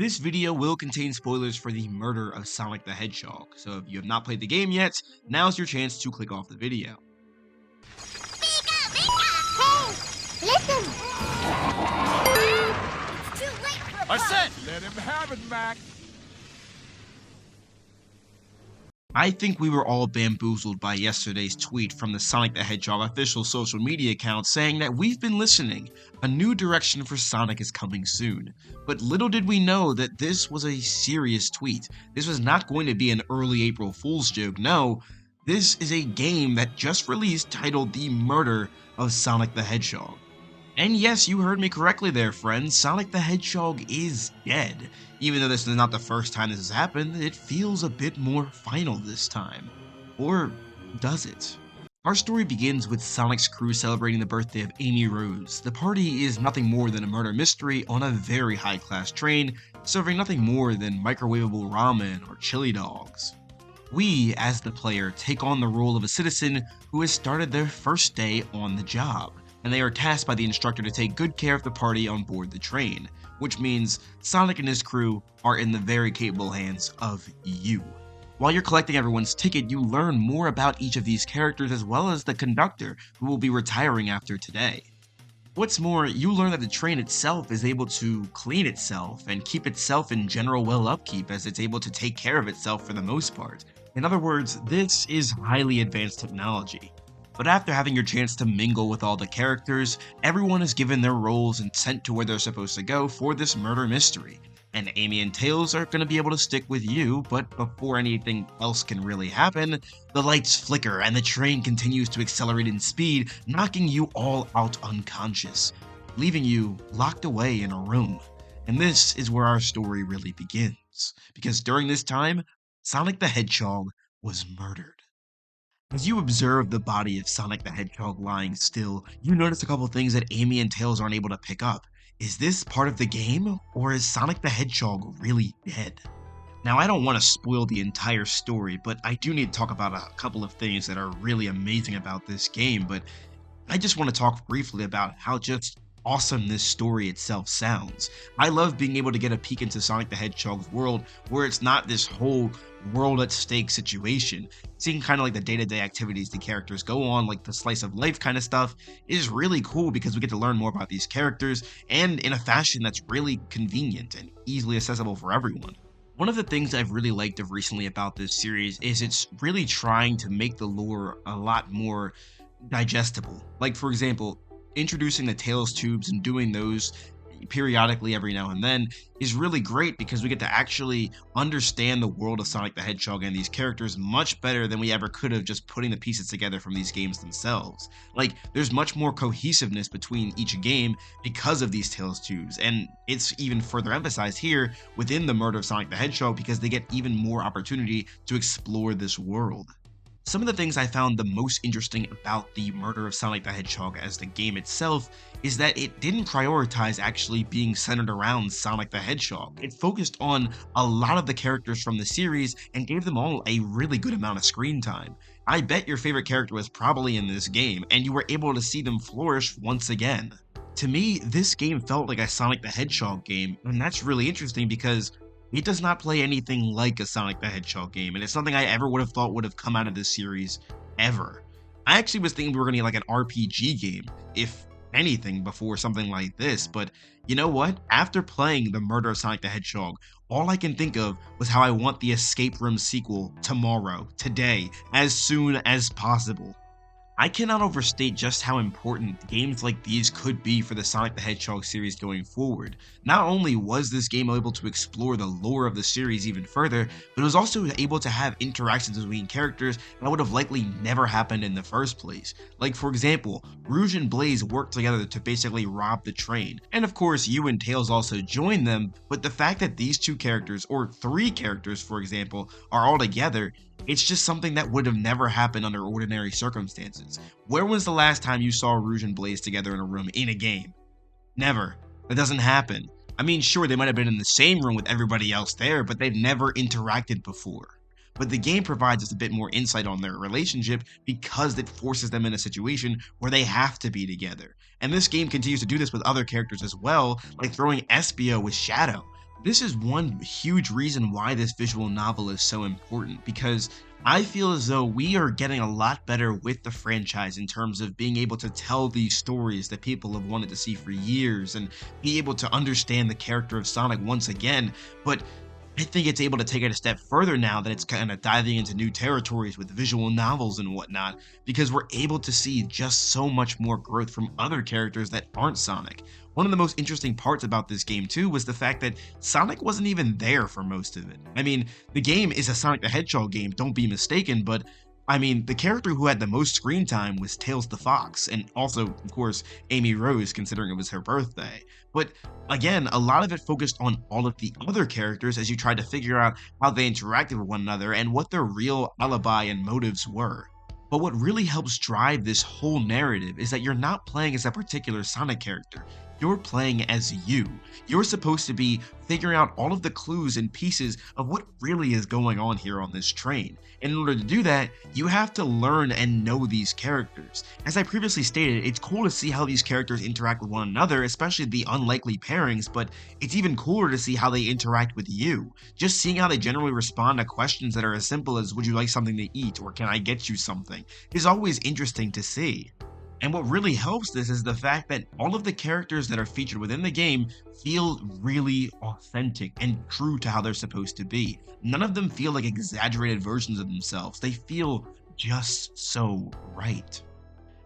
This video will contain spoilers for the murder of Sonic the Hedgehog, so if you have not played the game yet, now's your chance to click off the video. Hey, listen! It's too late for I said, let him have it, Mac. I think we were all bamboozled by yesterday's tweet from the Sonic the Hedgehog official social media account saying that we've been listening. A new direction for Sonic is coming soon. But little did we know that this was a serious tweet. This was not going to be an early April Fool's joke, no. This is a game that just released titled The Murder of Sonic the Hedgehog. And yes, you heard me correctly there, friends. Sonic the Hedgehog is dead. Even though this is not the first time this has happened, it feels a bit more final this time. Or does it? Our story begins with Sonic's crew celebrating the birthday of Amy Rose. The party is nothing more than a murder mystery on a very high-class train, serving nothing more than microwavable ramen or chili dogs. We, as the player, take on the role of a citizen who has started their first day on the job, and they are tasked by the instructor to take good care of the party on board the train, which means Sonic and his crew are in the very capable hands of you. While you're collecting everyone's ticket, you learn more about each of these characters as well as the conductor, who will be retiring after today. What's more, you learn that the train itself is able to clean itself and keep itself in general well upkeep as it's able to take care of itself for the most part. In other words, this is highly advanced technology. But after having your chance to mingle with all the characters, everyone is given their roles and sent to where they're supposed to go for this murder mystery. And Amy and Tails are going to be able to stick with you, but before anything else can really happen, the lights flicker and the train continues to accelerate in speed, knocking you all out unconscious, leaving you locked away in a room. And this is where our story really begins, because during this time, Sonic the Hedgehog was murdered. As you observe the body of Sonic the Hedgehog lying still, you notice a couple things that Amy and Tails aren't able to pick up. Is this part of the game, or is Sonic the Hedgehog really dead? Now, I don't want to spoil the entire story, but I do need to talk about a couple of things that are really amazing about this game, but I just want to talk briefly about how just awesome this story itself sounds. I love being able to get a peek into Sonic the Hedgehog's world where it's not this whole world at stake situation. Seeing kind of like the day-to-day activities the characters go on, like the slice of life kind of stuff, is really cool because we get to learn more about these characters and in a fashion that's really convenient and easily accessible for everyone. One of the things I've really liked of recently about this series is it's really trying to make the lore a lot more digestible. Like, for example, introducing the Tails tubes and doing those periodically every now and then is really great because we get to actually understand the world of Sonic the Hedgehog and these characters much better than we ever could have just putting the pieces together from these games themselves. Like, there's much more cohesiveness between each game because of these Tails tubes, and it's even further emphasized here within the murder of Sonic the Hedgehog because they get even more opportunity to explore this world. Some of the things I found the most interesting about the murder of Sonic the Hedgehog as the game itself is that it didn't prioritize actually being centered around Sonic the Hedgehog. It focused on a lot of the characters from the series and gave them all a really good amount of screen time. I bet your favorite character was probably in this game, and you were able to see them flourish once again. To me, this game felt like a Sonic the Hedgehog game, and that's really interesting because it does not play anything like a Sonic the Hedgehog game, and it's something I ever would have thought would have come out of this series, ever. I actually was thinking we were going to get like an RPG game, if anything, before something like this, but you know what? After playing The Murder of Sonic the Hedgehog, all I can think of was how I want the Escape Room sequel tomorrow, today, as soon as possible. I cannot overstate just how important games like these could be for the Sonic the Hedgehog series going forward. Not only was this game able to explore the lore of the series even further, but it was also able to have interactions between characters that would have likely never happened in the first place. Like, for example, Rouge and Blaze worked together to basically rob the train, and of course you and Tails also joined them, but the fact that these two characters, or three characters for example, are all together, it's just something that would have never happened under ordinary circumstances. Where was the last time you saw Rouge and Blaze together in a room in a game? Never. That doesn't happen. I mean, sure, they might have been in the same room with everybody else there, but they've never interacted before. But the game provides us a bit more insight on their relationship because it forces them in a situation where they have to be together. And this game continues to do this with other characters as well, like throwing Espio with Shadow. This is one huge reason why this visual novel is so important, because I feel as though we are getting a lot better with the franchise in terms of being able to tell these stories that people have wanted to see for years and be able to understand the character of Sonic once again. But I think it's able to take it a step further now that it's kind of diving into new territories with visual novels and whatnot, because we're able to see just so much more growth from other characters that aren't Sonic. One of the most interesting parts about this game, too, was the fact that Sonic wasn't even there for most of it. I mean, the game is a Sonic the Hedgehog game, don't be mistaken, but I mean, the character who had the most screen time was Tails the Fox, and also, of course, Amy Rose, considering it was her birthday. But again, a lot of it focused on all of the other characters as you tried to figure out how they interacted with one another and what their real alibi and motives were. But what really helps drive this whole narrative is that you're not playing as a particular Sonic character. You're playing as you. You're supposed to be figuring out all of the clues and pieces of what really is going on here on this train. And in order to do that, you have to learn and know these characters. As I previously stated, it's cool to see how these characters interact with one another, especially the unlikely pairings, but it's even cooler to see how they interact with you. Just seeing how they generally respond to questions that are as simple as, would you like something to eat, or can I get you something, is always interesting to see. And what really helps this is the fact that all of the characters that are featured within the game feel really authentic and true to how they're supposed to be. None of them feel like exaggerated versions of themselves. They feel just so right.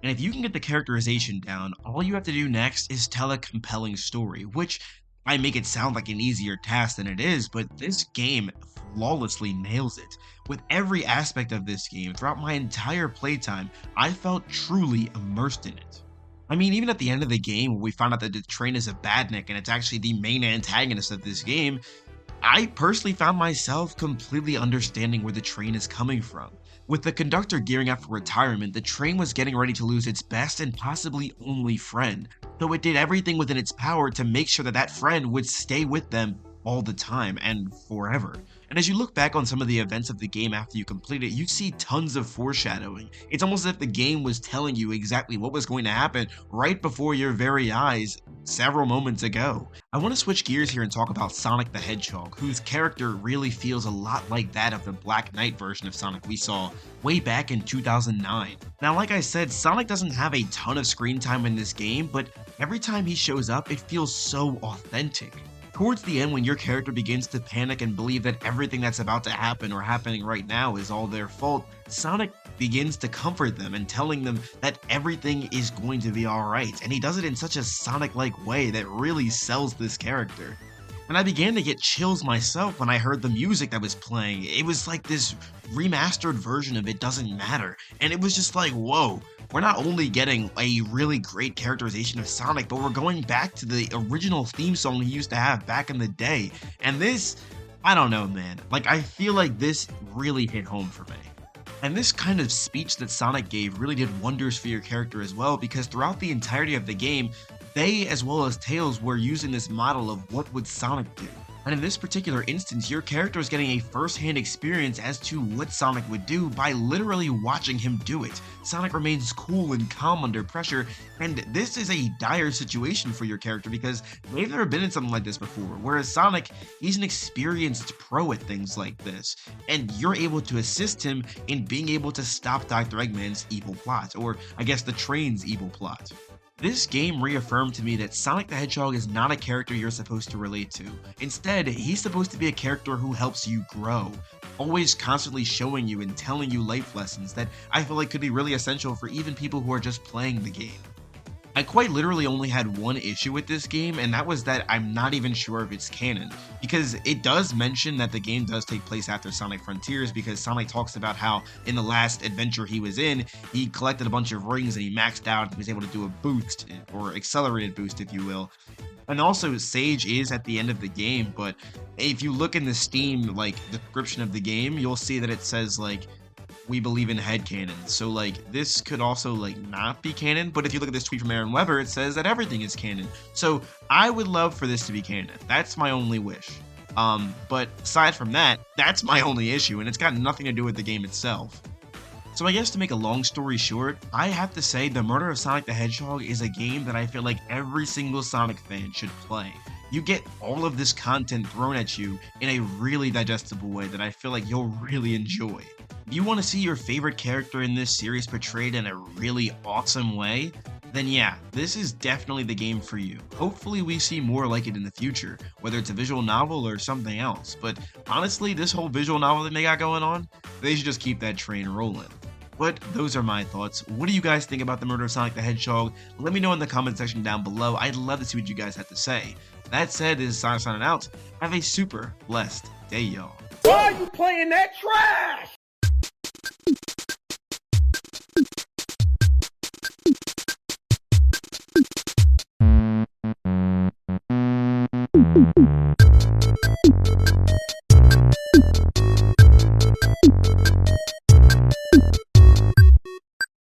And if you can get the characterization down, all you have to do next is tell a compelling story, which I make it sound like an easier task than it is, but this game flawlessly nails it. With every aspect of this game, throughout my entire playtime, I felt truly immersed in it. I mean, even at the end of the game, when we found out that the train is a badnik and it's actually the main antagonist of this game, I personally found myself completely understanding where the train is coming from. With the conductor gearing up for retirement, the train was getting ready to lose its best and possibly only friend, so it did everything within its power to make sure that that friend would stay with them all the time and forever. And as you look back on some of the events of the game after you complete it, you see tons of foreshadowing. It's almost as if the game was telling you exactly what was going to happen right before your very eyes several moments ago. I want to switch gears here and talk about Sonic the Hedgehog, whose character really feels a lot like that of the Black Knight version of Sonic we saw way back in 2009. Now, like I said, Sonic doesn't have a ton of screen time in this game, but every time he shows up, it feels so authentic. Towards the end, when your character begins to panic and believe that everything that's about to happen or happening right now is all their fault, Sonic begins to comfort them and telling them that everything is going to be alright, and he does it in such a Sonic-like way that really sells this character. And I began to get chills myself when I heard the music that was playing. It was like this remastered version of It Doesn't Matter, and it was just like, whoa. We're not only getting a really great characterization of Sonic, but we're going back to the original theme song he used to have back in the day. And this, I don't know, man. Like, I feel like this really hit home for me. And this kind of speech that Sonic gave really did wonders for your character as well, because throughout the entirety of the game, they, as well as Tails, were using this model of what would Sonic do. And in this particular instance, your character is getting a first-hand experience as to what Sonic would do by literally watching him do it. Sonic remains cool and calm under pressure, and this is a dire situation for your character because they've never been in something like this before, whereas Sonic, he's an experienced pro at things like this, and you're able to assist him in being able to stop Dr. Eggman's evil plot, or I guess the train's evil plot. This game reaffirmed to me that Sonic the Hedgehog is not a character you're supposed to relate to. Instead, he's supposed to be a character who helps you grow, always constantly showing you and telling you life lessons that I feel like could be really essential for even people who are just playing the game. I quite literally only had one issue with this game, and that was that I'm not even sure if it's canon, because it does mention that the game does take place after Sonic Frontiers, because Sonic talks about how in the last adventure he was in, he collected a bunch of rings and he maxed out and he was able to do a boost, or accelerated boost if you will. And also, Sage is at the end of the game, but if you look in the Steam, description of the game, you'll see that it says, we believe in headcanon. So, this could also, not be canon, but if you look at this tweet from Aaron Weber, it says that everything is canon. So, I would love for this to be canon. That's my only wish. But aside from that, that's my only issue, and it's got nothing to do with the game itself. So I guess to make a long story short, I have to say The Murder of Sonic the Hedgehog is a game that I feel like every single Sonic fan should play. You get all of this content thrown at you in a really digestible way that I feel like you'll really enjoy. If you want to see your favorite character in this series portrayed in a really awesome way, then yeah, this is definitely the game for you. Hopefully we see more like it in the future, whether it's a visual novel or something else, but honestly, this whole visual novel that they got going on, they should just keep that train rolling. But those are my thoughts. What do you guys think about the murder of Sonic the Hedgehog? Let me know in the comment section down below. I'd love to see what you guys have to say. That said, this is Sonic signing out. Have a super blessed day, y'all. Why are you playing that trash?